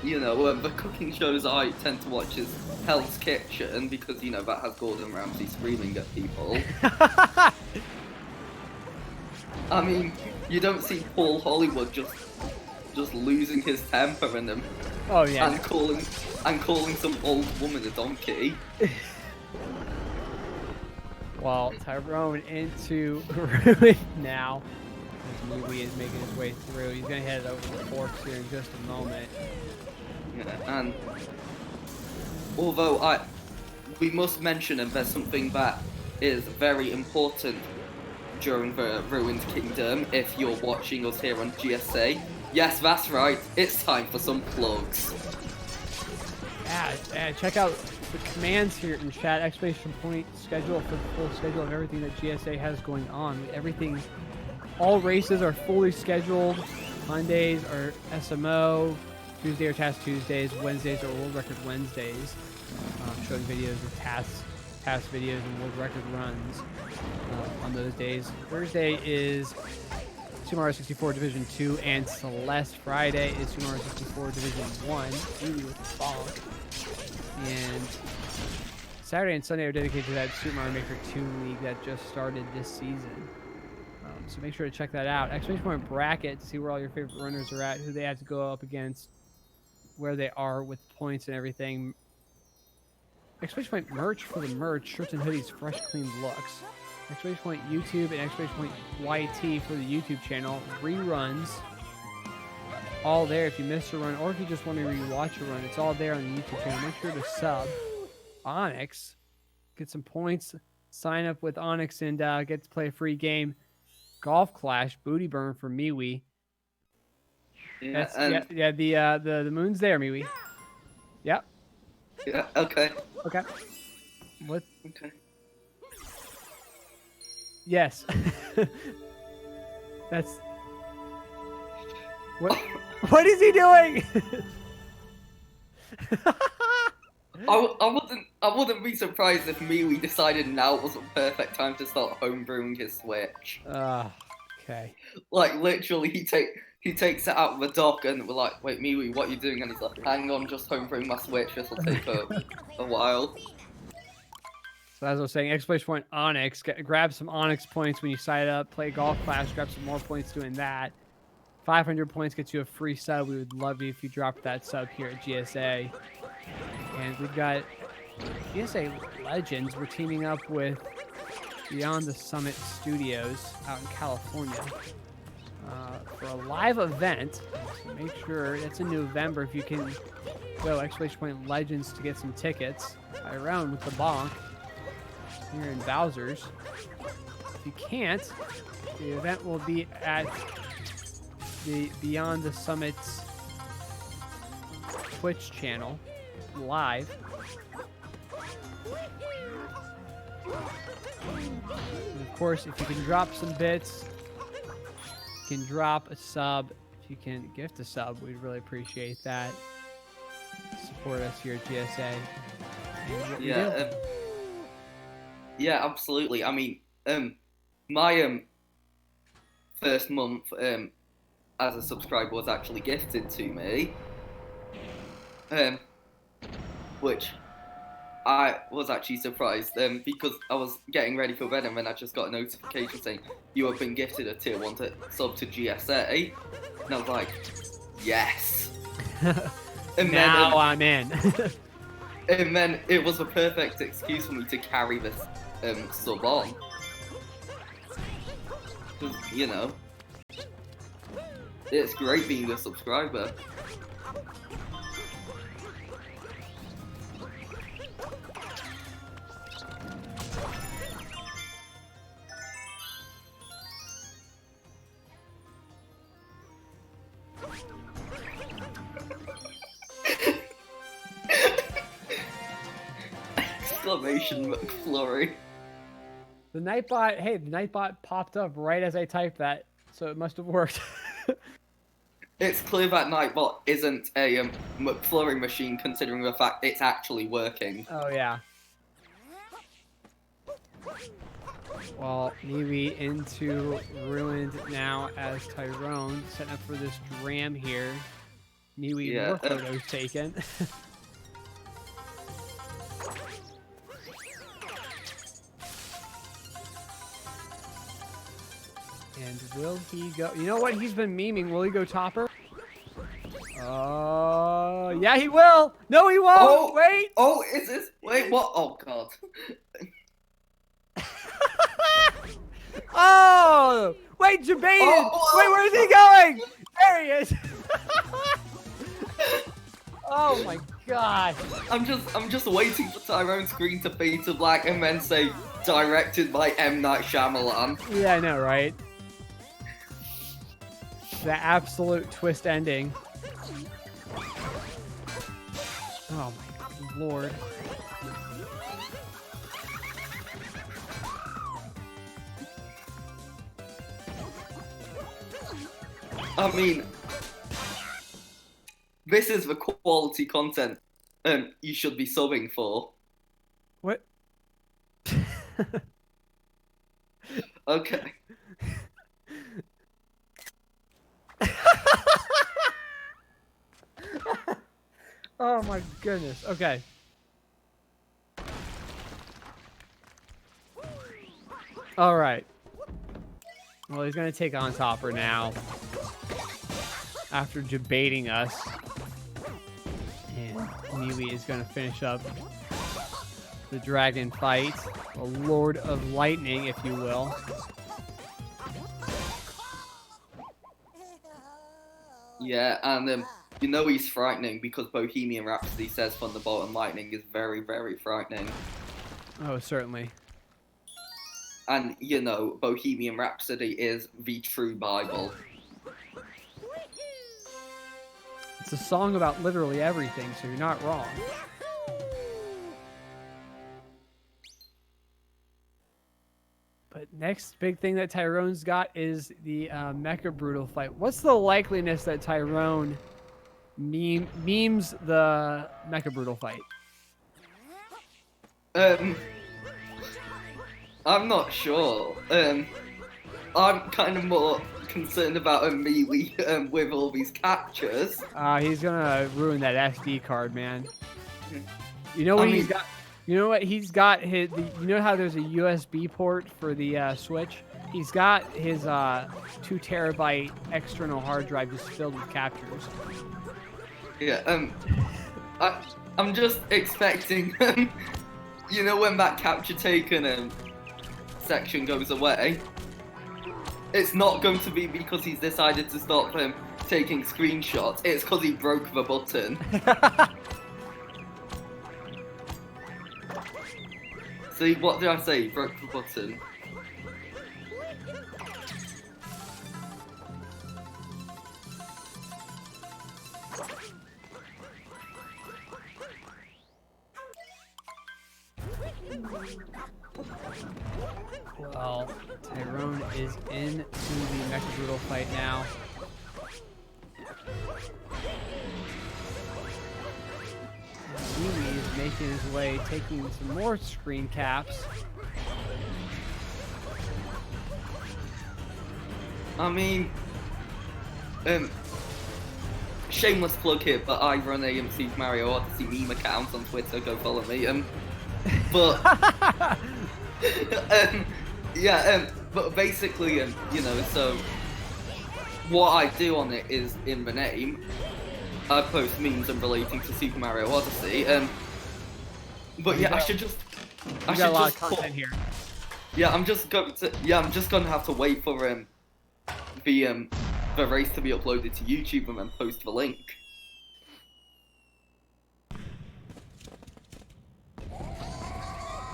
You know, the cooking shows I tend to watch is Hell's Kitchen because, you know, that has Gordon Ramsay screaming at people. I mean, you don't see Paul Hollywood just losing his temper and oh yeah, and calling some old woman a donkey. Well, Tyrone into ruin now. As MiiWii is making his way through. He's gonna head over the forks here in just a moment. Yeah, and although we must mention, and there's something that is very important during the Ruined Kingdom, if you're watching us here on GSA. Yes, that's right, it's time for some plugs. Yeah, check out the commands here in chat, exclamation point, schedule for the full schedule of everything that GSA has going on. Everything, all races are fully scheduled. Mondays are SMO, Tuesday are Task Tuesdays, Wednesdays are World Record Wednesdays, showing videos of task videos and world record runs on those days. Thursday is Super Mario 64 Division 2 and Celeste. Friday is Super Mario 64 Division 1, MiiWii with the bonk. And Saturday and Sunday are dedicated to that Super Mario Maker 2 League that just started this season. So make sure to check that out. Exclamation point bracket to see where all your favorite runners are at, who they have to go up against, where they are with points and everything. Exclamation point merch for the merch, shirts and hoodies, fresh, clean looks. Exclamation point YouTube and exclamation point YT for the YouTube channel. Reruns, all there if you missed a run, or if you just want to rewatch a run, it's all there on the YouTube channel. Make sure to sub. Onyx, get some points, sign up with Onyx, and get to play a free game. Golf Clash, Booty Burn for MiiWii. Yeah, the moon's there, MiiWii. Yep. Yeah, okay. Okay. What? Okay. Yes. That's... What? What is he doing? I wouldn't be surprised if MiiWii decided now was a perfect time to start homebrewing his Switch. Okay. Like literally, he takes it out of the dock, and we're like, "Wait, MiiWii, what are you doing?" And he's like, "Hang on, just homebrewing my Switch. This will take a while." So as I was saying, exclamation point Onyx. Grab some Onyx points when you sign up. Play Golf Clash. Grab some more points doing that. 500 points gets you a free sub. We would love you if you dropped that sub here at GSA. And we've got GSA Legends. We're teaming up with Beyond the Summit Studios out in California for a live event. So make sure it's in November. If you can go exclamation point Legends to get some tickets. Play around with the bonk here in Bowser's. If you can't, the event will be at the Beyond the Summits Twitch channel live. And of course, if you can drop some bits, you can drop a sub. If you can gift a sub, we'd really appreciate that. Support us here at GSA. And what we do. Yeah, absolutely. I mean, my first month as a subscriber was actually gifted to me, which I was actually surprised because I was getting ready for bed and then I just got a notification saying you have been gifted a tier 1 sub to GSA, and I was like, yes. And now I'm in. And then it was a perfect excuse for me to carry this sub on. Because, you know, it's great being a subscriber. Exclamation McFlurry. The Nightbot, hey, the Nightbot popped up right as I typed that, so it must have worked. It's clear that Nightbot isn't a McFlurry machine, considering the fact it's actually working. Oh, yeah. Well, MiiWii into Ruined now as Tyrone, setting up for this dram here. MiiWii more photos taken. And will he go? You know what? He's been memeing. Will he go topper? Yeah, he will. No, he won't. Oh, wait. Oh, is this? Wait, what? Oh, God. Oh, wait, debated. Oh, wait, where's he going? There he is. Oh my God. I'm just waiting for Tyrone's screen to fade to black and then say directed by M. Night Shyamalan. Yeah, I know, right? The absolute twist ending. Oh my Lord. I mean, this is the quality content you should be subbing for. What? Okay. Oh my goodness. Okay. All right. Well, he's going to take on Topper now. After debating us. And MiiWii is going to finish up the dragon fight. The Lord of Lightning, if you will. Yeah, and you know he's frightening because Bohemian Rhapsody says Thunderbolt and Lightning is very, very frightening. Oh, certainly. And, you know, Bohemian Rhapsody is the true Bible. It's a song about literally everything, so you're not wrong. But next big thing that Tyrone's got is the Mecha Brutal fight. What's the likeliness that Tyrone memes the Mecha Brutal fight? I'm not sure. I'm kind of more concerned about MiiWii with all these captures. He's gonna ruin that SD card, man. You know what he's got? You know what he's got? You know how there's a USB port for the Switch? He's got his 2 terabyte external hard drive just filled with captures. Yeah. I'm just expecting, you know, when that capture taken section goes away, it's not going to be because he's decided to stop taking screenshots. It's because he broke the button. See, what did I say? He broke the button. Well, Tyrone is into the Mecha Brutal fight now. MiiWii is making his way, taking some more screen caps. I mean, shameless plug here, but I run a Super Mario Odyssey meme account on Twitter. Go follow me. But but basically, you know, so what I do on it is in the name. I post memes and relating to Super Mario Odyssey. But yeah, I should just. I got a lot of content here. Yeah, I'm just going to have to wait for the race to be uploaded to YouTube and then post the link.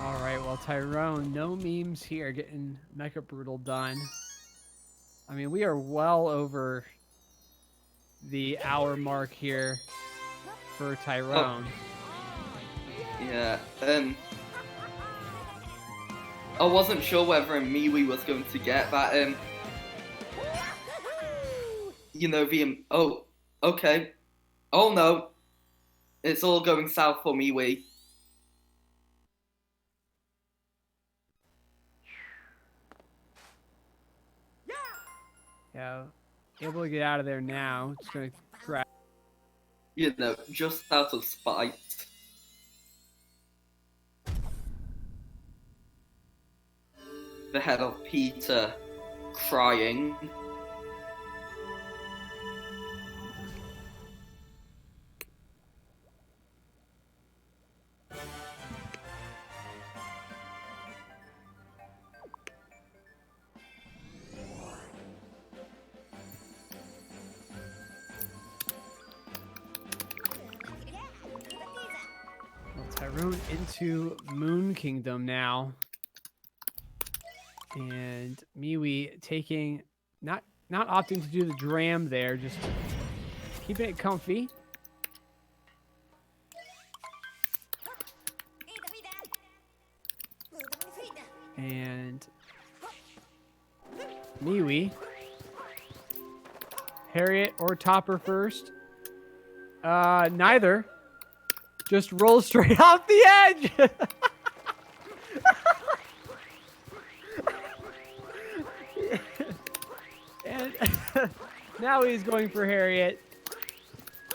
Alright, well, Tyrone, no memes here, getting Mecha Brutal done. I mean, we are well over the hour mark here for Tyrone. Oh. Yeah, I wasn't sure whether MiiWii was going to get that, you know, oh, okay. Oh no. It's all going south for MiiWii. Yeah, able to get out of there now. It's going to crash. You know, just out of spite. The head of Peter crying. Tyrone into Moon Kingdom now. And MiiWii taking, not opting to do the dram there, just keeping it comfy. And MiiWii, Harriet or Topper first? Neither. Just roll straight off the edge. And now he's going for Harriet.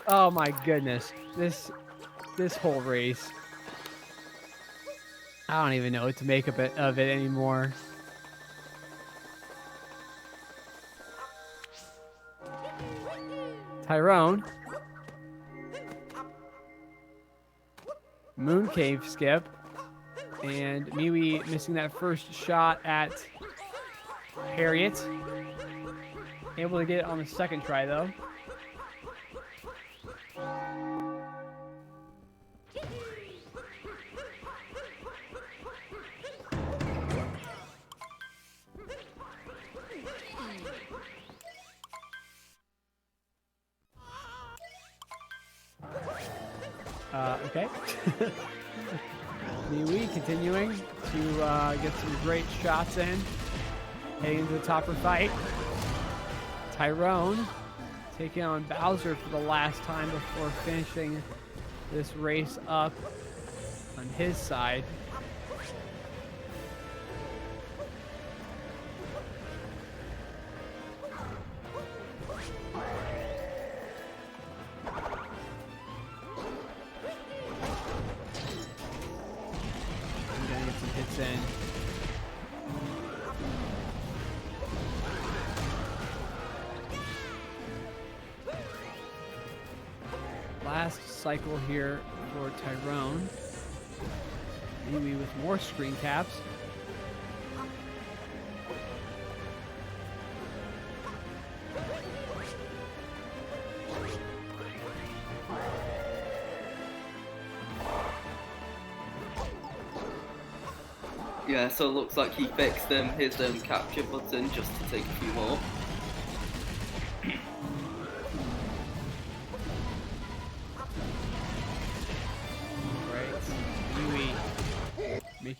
Oh my goodness. This whole race. I don't even know what to make of it anymore. Tyrone. Moon Cave skip. And MiiWii missing that first shot at Harriet. Able to get it on the second try though. Okay. MiiWii continuing to get some great shots in. Heading into the topper fight. Tyrone taking on Bowser for the last time before finishing this race up on his side. Last cycle here for Tyrone. MiiWii with more screen caps. Yeah, so it looks like he fixed his capture button just to take a few more.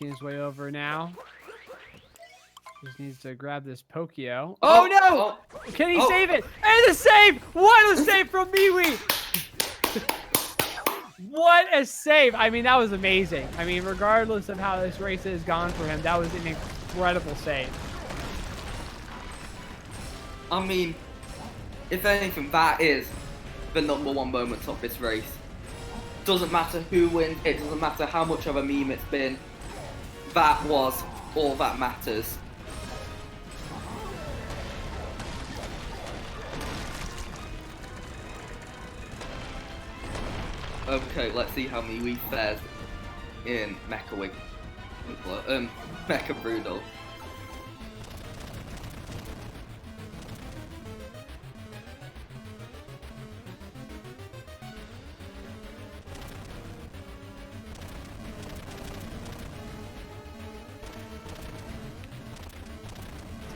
making his way over now. Just needs to grab this Pokio. Oh, Oh, no! oh, Can he oh. save it? And the save! What a save from MiiWii! What a save! I mean, that was amazing. I mean, regardless of how this race has gone for him, that was an incredible save. I mean, if anything, that is the #1 moment of this race. Doesn't matter who wins, it doesn't matter how much of a meme it's been. That was all that matters. Okay, let's see how MiiWii fares in Mecha Brutal.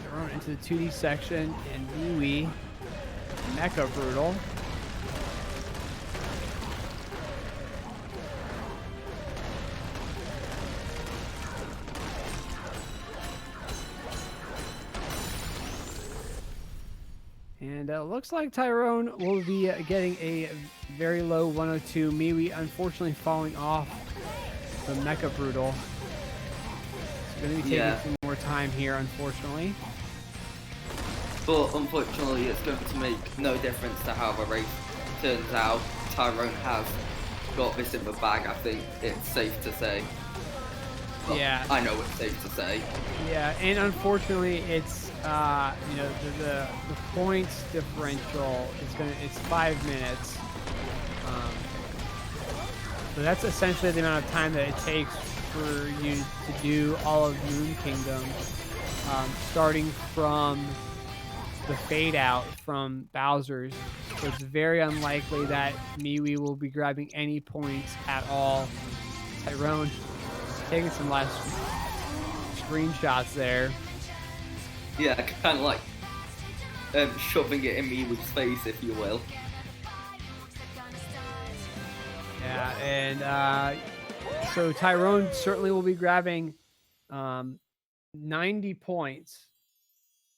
Thrown into the 2D section and MiiWii Mecha Brutal. And looks like Tyrone will be getting a very low 102. MiiWii unfortunately falling off the Mecha Brutal. It's going to be taking some more time here, unfortunately. But unfortunately, it's going to make no difference to how the race turns out. Tyrone has got this in the bag, I think it's safe to say. Well, yeah. I know it's safe to say. Yeah, and unfortunately, it's you know, the points differential is it's 5 minutes. So that's essentially the amount of time that it takes for you to do all of Moon Kingdom, starting from the fade out from Bowser's. So it's very unlikely that MiiWii will be grabbing any points at all. Tyrone taking some last screenshots there. Yeah, kind of like shoving it in MiiWii's face, if you will. Yeah, and so Tyrone certainly will be grabbing 90 points,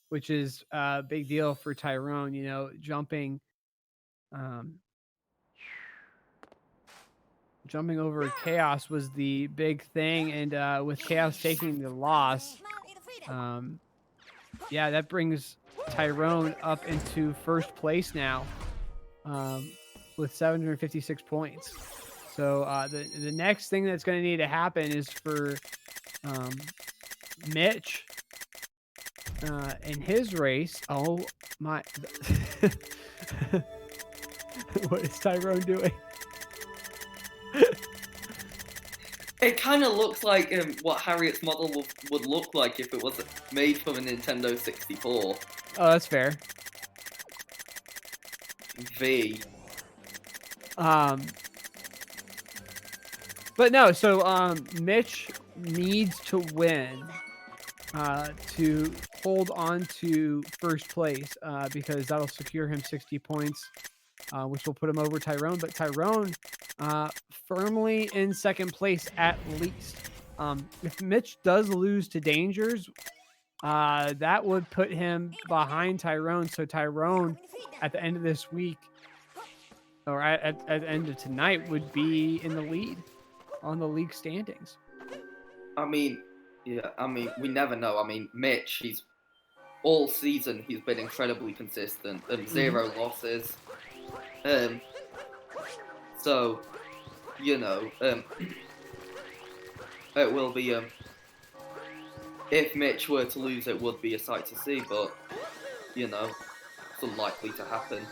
which is a big deal for Tyrone. You know, jumping over Chaos was the big thing, and with Chaos taking the loss, yeah, that brings Tyrone up into first place now with 756 points. So the next thing that's going to need to happen is for Mitch in his race. Oh my! What is Tyrone doing? It kind of looks like what Harriet's model would look like if it was made for the Nintendo 64. Oh, that's fair. V. But no, so Mitch needs to win to hold on to first place because that'll secure him 60 points, which will put him over Tyrone. But Tyrone firmly in second place at least. If Mitch does lose to Dangers, that would put him behind Tyrone. So Tyrone at the end of this week, or at the end of tonight, would be in the lead on the league standings. I mean, yeah, I mean, we never know. I mean, Mitch, all season he's been incredibly consistent and 0 losses. So, you know, it will be, if Mitch were to lose, it would be a sight to see, but, you know, it's unlikely to happen.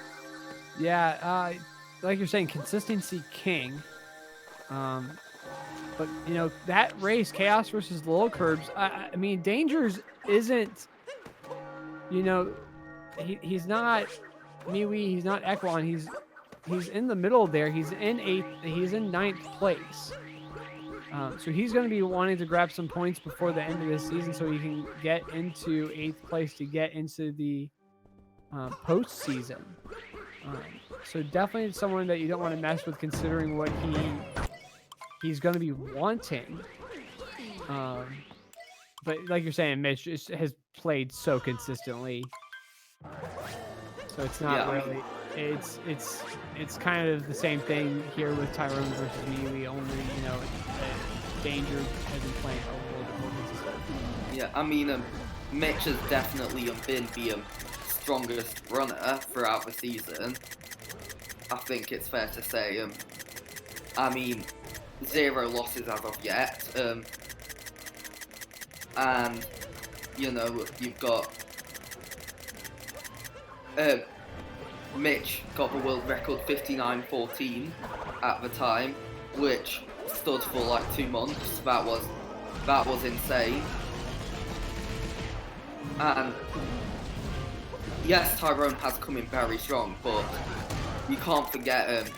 Yeah, like you're saying, consistency king. But, you know, that race, Chaos versus Lil Curbs, I mean, Dangers isn't, you know, he's not MiiWii, he's not Equan, he's in the middle there. He's in 9th place. So he's going to be wanting to grab some points before the end of this season so he can get into 8th place to get into the postseason. So definitely someone that you don't want to mess with considering what he's going to be wanting. But like you're saying, Mitch just has played so consistently, so it's not really. It's kind of the same thing here with Tyrone versus MiiWii. Only Danger has been playing a little bit more consistently. Yeah, I mean, Mitch has definitely been the strongest runner throughout the season. I think it's fair to say. I mean, 0 losses as of yet. And you've got Mitch got the world record 59.14 at the time, which stood for like 2 months. That was insane. And yes, Tyrone has come in very strong, but you can't forget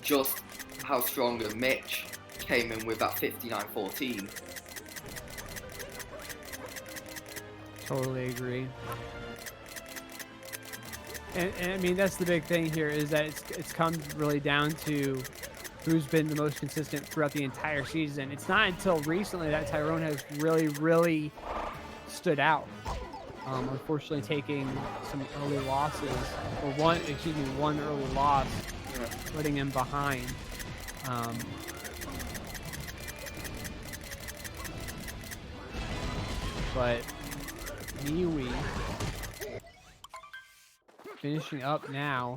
just how strong Mitch came in with that 59.14. Totally agree. And I mean, that's the big thing here, is that it's come really down to who's been the most consistent throughout the entire season. It's not until recently that Tyrone has really stood out. Unfortunately, taking some early losses, or one early loss, putting him behind. But MiiWii finishing up now.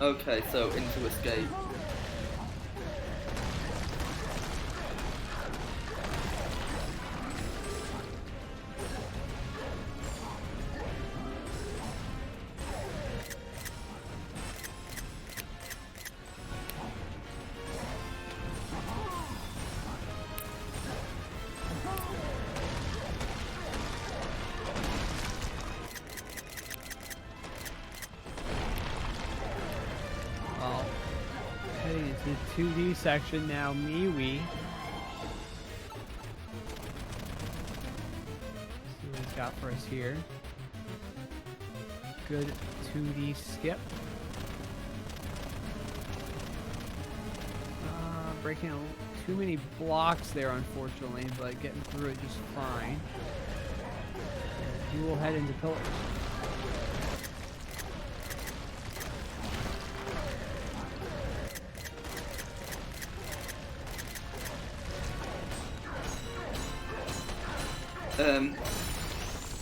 Okay, so into escape. Heading into the 2D section now, MiiWii. See what he's got for us here. Good 2D skip. Breaking too many blocks there, unfortunately, but getting through it just fine. He will head into pillars.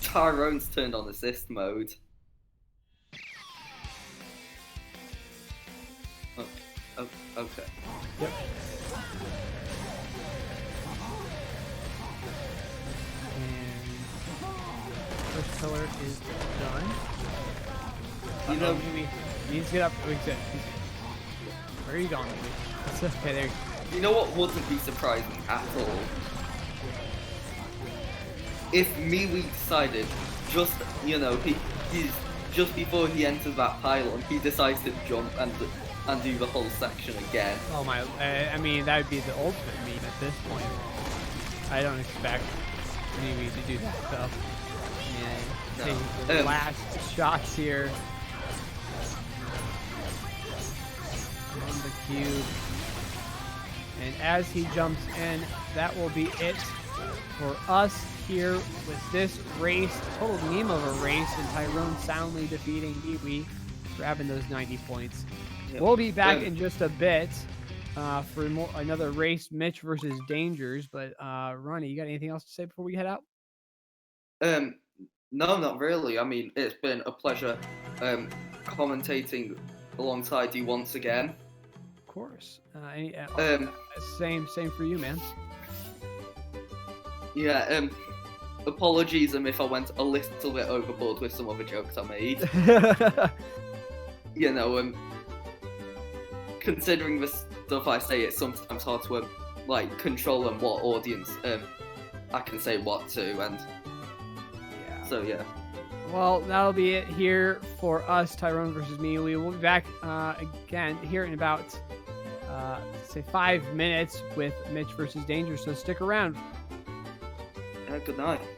Tyrone's turned on assist mode. Oh, okay. Yep. And first pillar is done. You know, he needs to get up. Where are you going? It's okay, there. You know what wouldn't be surprising at all? If MiiWii decided, just, he's just before he enters that pylon, he decides to jump and do the whole section again. Oh my, I mean, that would be the ultimate meme at this point. I don't expect MiiWii to do that stuff. Yeah, taking the last shots here. On the cube. And as he jumps in, that will be it for us here with this race. Total meme of a race, and Tyrone soundly defeating MiiWii, grabbing those 90 points. Yep. We'll be back in just a bit for another race, Mitch versus Dangers. But Ronnie, you got anything else to say before we head out? No, not really. I mean, it's been a pleasure commentating alongside you once again. Of course. Same for you, man. Yeah. Apologies if I went a little bit overboard with some of the jokes I made. Considering the stuff I say, it's sometimes hard to control and what audience I can say what to, and yeah. So yeah. Well, that'll be it here for us, Tyrone versus MiiWii. We'll be back again here in about say 5 minutes with Mitch versus Danger. So stick around. Good night.